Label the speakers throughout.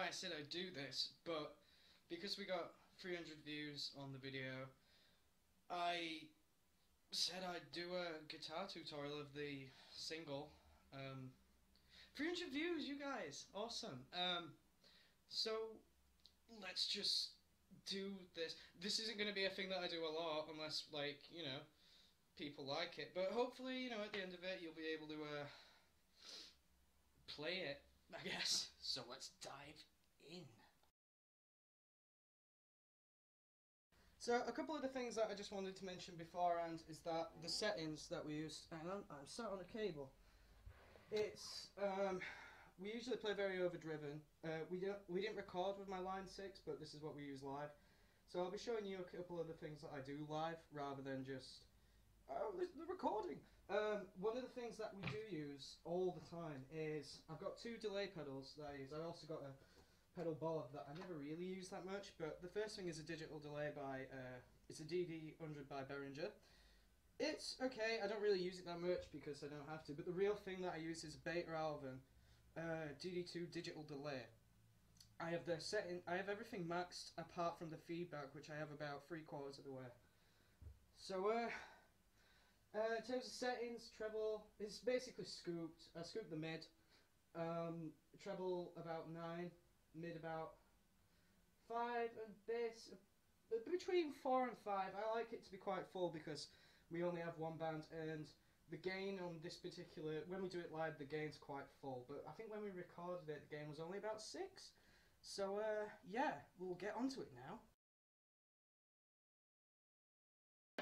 Speaker 1: why I said I'd do this, but because we got 300 views on the video, I said I'd do a guitar tutorial of the single. 300 views, you guys, awesome. So let's just do this. This isn't going to be a thing that I do a lot, unless, like, you know, people like it. But hopefully, you know, at the end of it, you'll be able to play it, I guess. So let's dive in. So a couple of the things that I just wanted to mention beforehand is that the settings that we use. Hang on, I'm sat on a cable. It's we usually play very overdriven. We didn't record with my line 6, but this is what we use live. So I'll be showing you a couple of the things that I do live rather than just the recording. One of the things that we do use all the time is I've got 2 delay pedals that I use. I also got a pedal board that I never really use that much, but the first thing is a digital delay by it's a DD100 by Behringer. It's okay, I don't really use it that much because I don't have to, but the real thing that I use is a Beta Alvin DD2 digital delay. I have the setting, I have everything maxed apart from the feedback, which I have about 3/4 of the way. So in terms of settings, treble is basically scooped. I scoop the mid, treble about 9, mid about 5, and bass between 4 and 5. I like it to be quite full because we only have one band, and the gain on this particular, when we do it live, the gain's quite full, but I think when we recorded it, the gain was only about 6. So yeah, we'll get onto it now.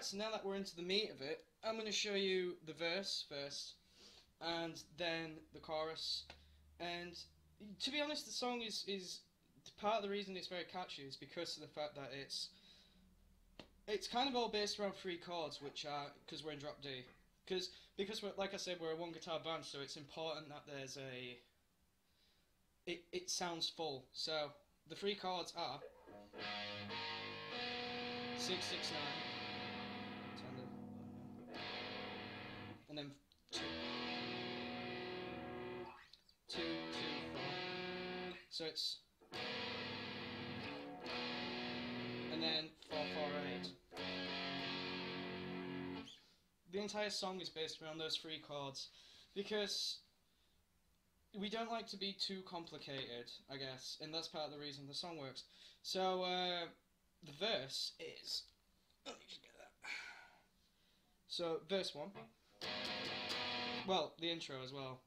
Speaker 1: So now that we're into the meat of it, I'm going to show you the verse first, and then the chorus. And to be honest, the song is part of the reason it's very catchy is because of the fact that it's kind of all based around 3 chords, which are, because we're in drop D. Because we're, like I said, we're a 1 guitar band, so it's important that there's it sounds full. So the 3 chords are 6, 6, 9, and then 2, 2, 2, 4. So it's, and then 4, 4, 8. The entire song is based around those 3 chords because we don't like to be too complicated, I guess, and that's part of the reason the song works. So the verse is, let me just get that. So verse 1, well, the intro as well.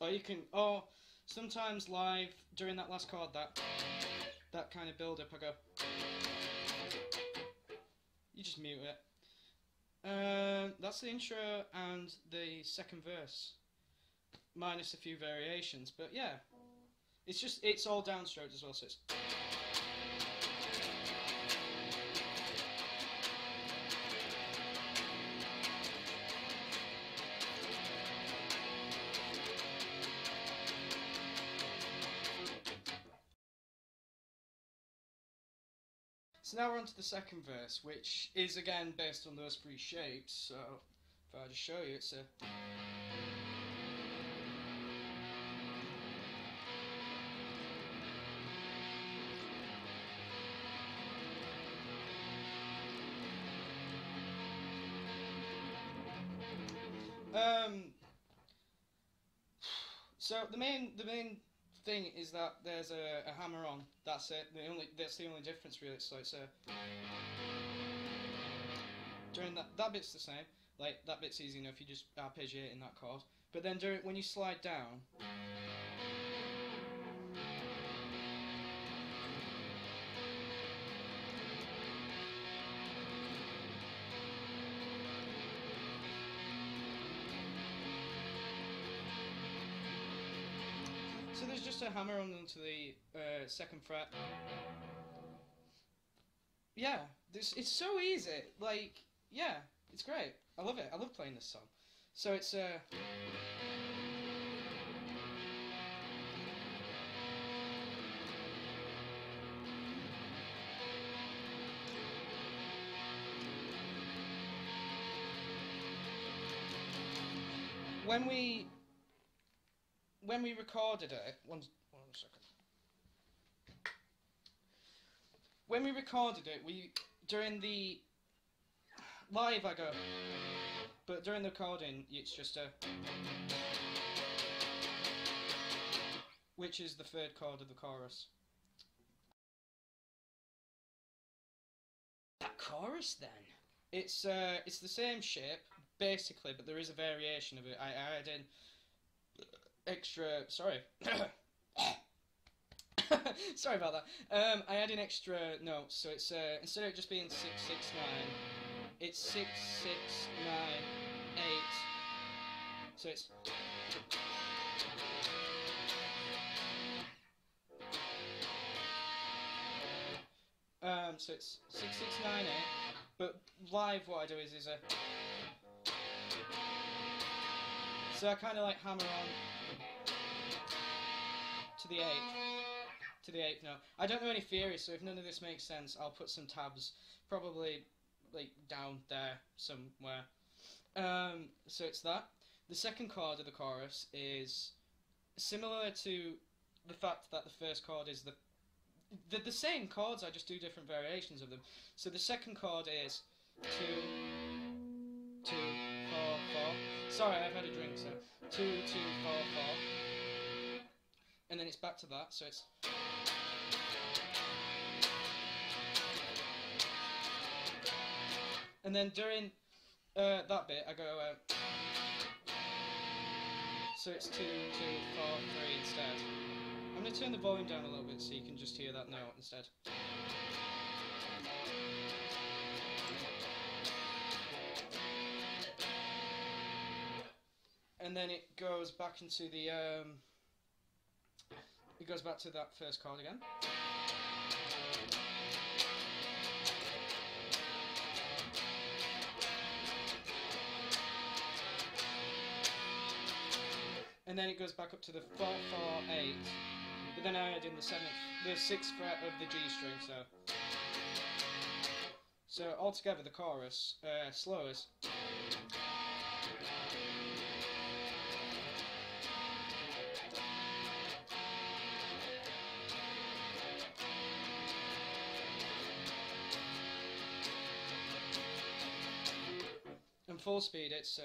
Speaker 1: Or you can, or sometimes live during that last chord, that kind of build up, I go, you just mute it. That's the intro and the second verse, minus a few variations, but yeah, it's all downstroked as well, so it's. So now we're on to the second verse, which is again based on those 3 shapes. So if I just show you, it's a. So the main thing is that there's a hammer on. That's it. That's the only difference really. So it's a. During that bit's the same. Like that bit's easy enough. You just arpeggiate in that chord. But then when you slide down. So there's just a hammer onto the 2nd fret. Yeah, it's so easy. Like, yeah, it's great. I love it. I love playing this song. So it's when we recorded it, one second. When we recorded it, during the live I go, but during the recording it's just a, which is the third chord of the chorus. That chorus then? It's the same shape basically, but there is a variation of it. I add in extra. Sorry. Sorry about that. I add in extra notes, so it's instead of it just being 669, it's 6698. So it's. So it's 6698, but live what I do is a. So I kind of like hammer on to the 8th. To the 8th note. I don't know any theories, so if none of this makes sense, I'll put some tabs, probably like down there somewhere. So it's that. The second chord of the chorus is similar to the fact that the first chord is the same chords, I just do different variations of them. So the second chord is 2, 2, 4, 4. Sorry, I've had a drink, so 2, 2, 4, 4. And then it's back to that, so it's. And then during that bit, I go. So it's 2, 2, 4, 3 instead. I'm going to turn the volume down a little bit so you can just hear that note instead. And then it goes back into the it goes back to that first chord again. And then it goes back up to the 4, 4, 8. But then I add in the 6th fret of the G string, so altogether the chorus slows. And full speed, it's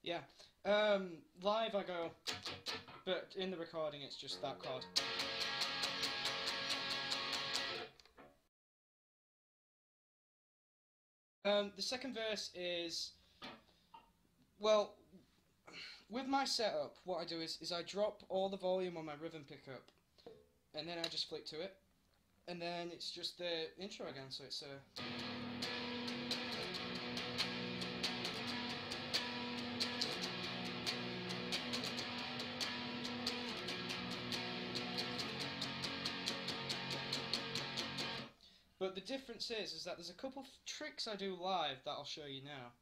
Speaker 1: yeah. Live I go, but in the recording it's just that chord. The second verse is, well, with my setup, what I do is I drop all the volume on my rhythm pickup, and then I just flick to it, and then it's just the intro again, so it's But the difference is that there's a couple of tricks I do live that I'll show you now.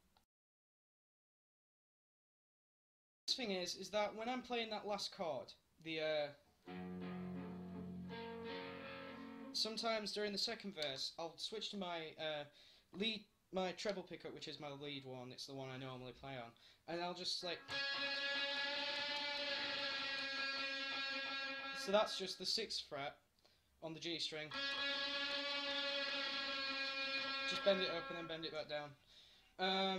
Speaker 1: The thing is that when I'm playing that last chord, the sometimes during the second verse, I'll switch to my my treble pickup, which is my lead one. It's the one I normally play on, and I'll just like. So that's just the 6th fret on the G string. Just bend it up and then bend it back down.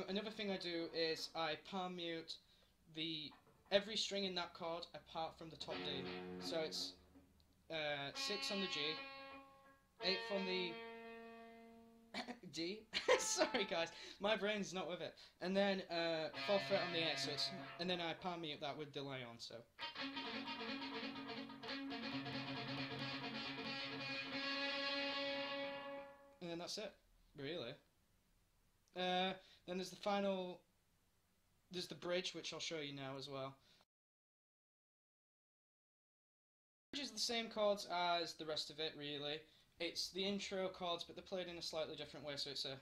Speaker 1: Another thing I do is I palm mute every string in that chord apart from the top D. So it's 6 on the G, 8 on the D. Sorry guys, my brain's not with it. And then 4th fret on the 8. So it's, and then I palm mute that with delay on. So. And then that's it, really. Then there's the final, there's the bridge, which I'll show you now as well. The bridge is the same chords as the rest of it, really. It's the intro chords, but they're played in a slightly different way, so it's a...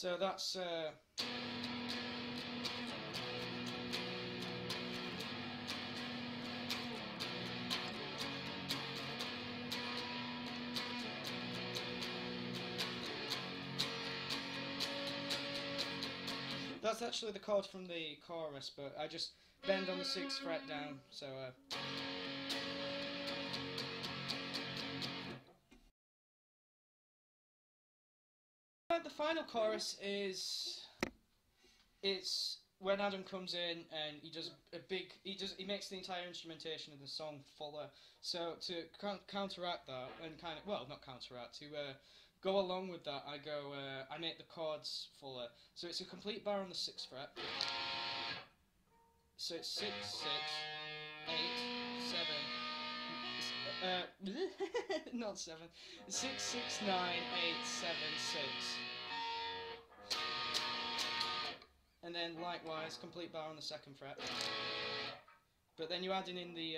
Speaker 1: So that's that's actually the chord from the chorus, but I just bend on the 6th fret down, so the final chorus is, it's when Adam comes in and he does a big, he makes the entire instrumentation of the song fuller. So to counteract that, and kind of, well, not counteract, to go along with that, I make the chords fuller. So it's a complete bar on the 6th fret. So it's 6, 6, 8, 7, not 7, 6, 6, 9, 8, 7, 6. And then likewise, complete bar on the 2nd fret. But then you're adding in the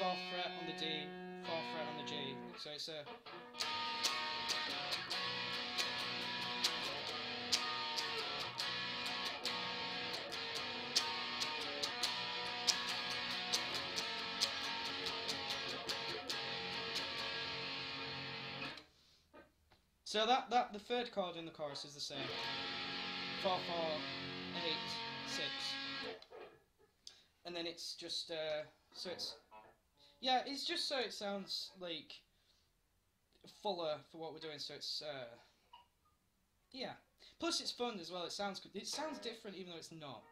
Speaker 1: 4th fret on the D, 4th fret on the G. So it's a... So that the 3rd chord in the chorus is the same. 4, 4, 8, 6. And then it's just, so it's, yeah, it's just so it sounds like fuller for what we're doing, so it's, yeah. Plus it's fun as well, it sounds different even though it's not.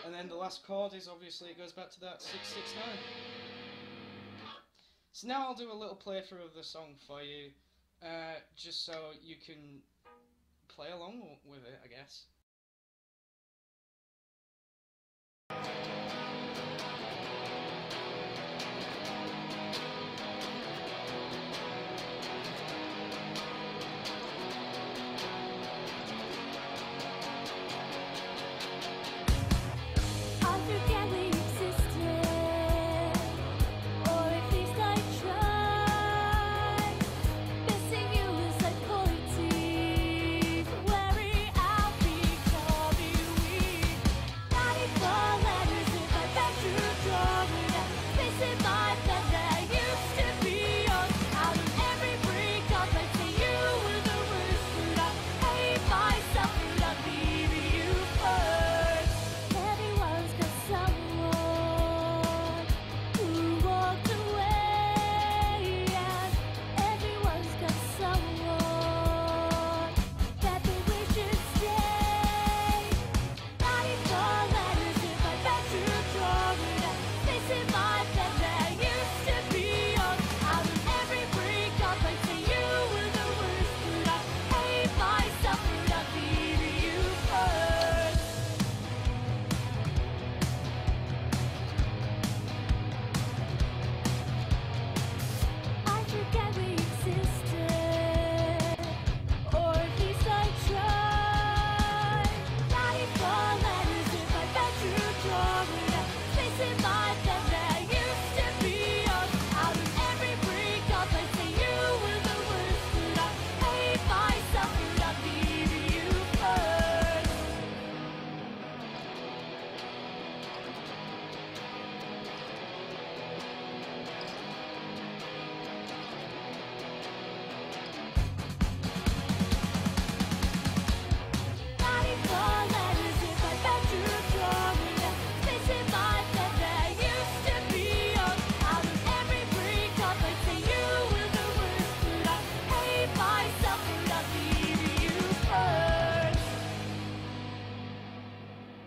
Speaker 1: And then the last chord is, obviously, it goes back to that 6, 6, 9. So now I'll do a little playthrough of the song for you, just so you can play along with it, I guess.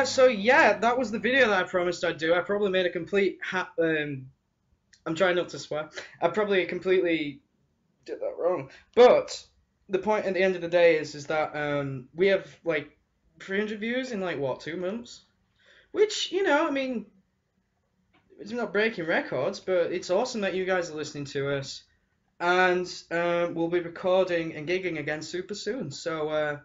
Speaker 1: So yeah, that was the video that I promised I'd do. I probably made a complete I'm trying not to swear. I probably completely did that wrong. But the point at the end of the day is that we have like 300 views in like what, 2 months? Which, you know, I mean, it's not breaking records, but it's awesome that you guys are listening to us. And we'll be recording and gigging again super soon. So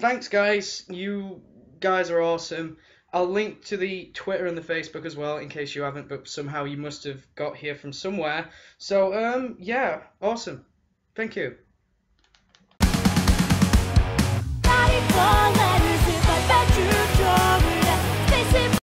Speaker 1: thanks, guys. You guys are awesome. I'll link to the Twitter and the Facebook as well, in case you haven't, but somehow you must have got here from somewhere. So, yeah, awesome. Thank you.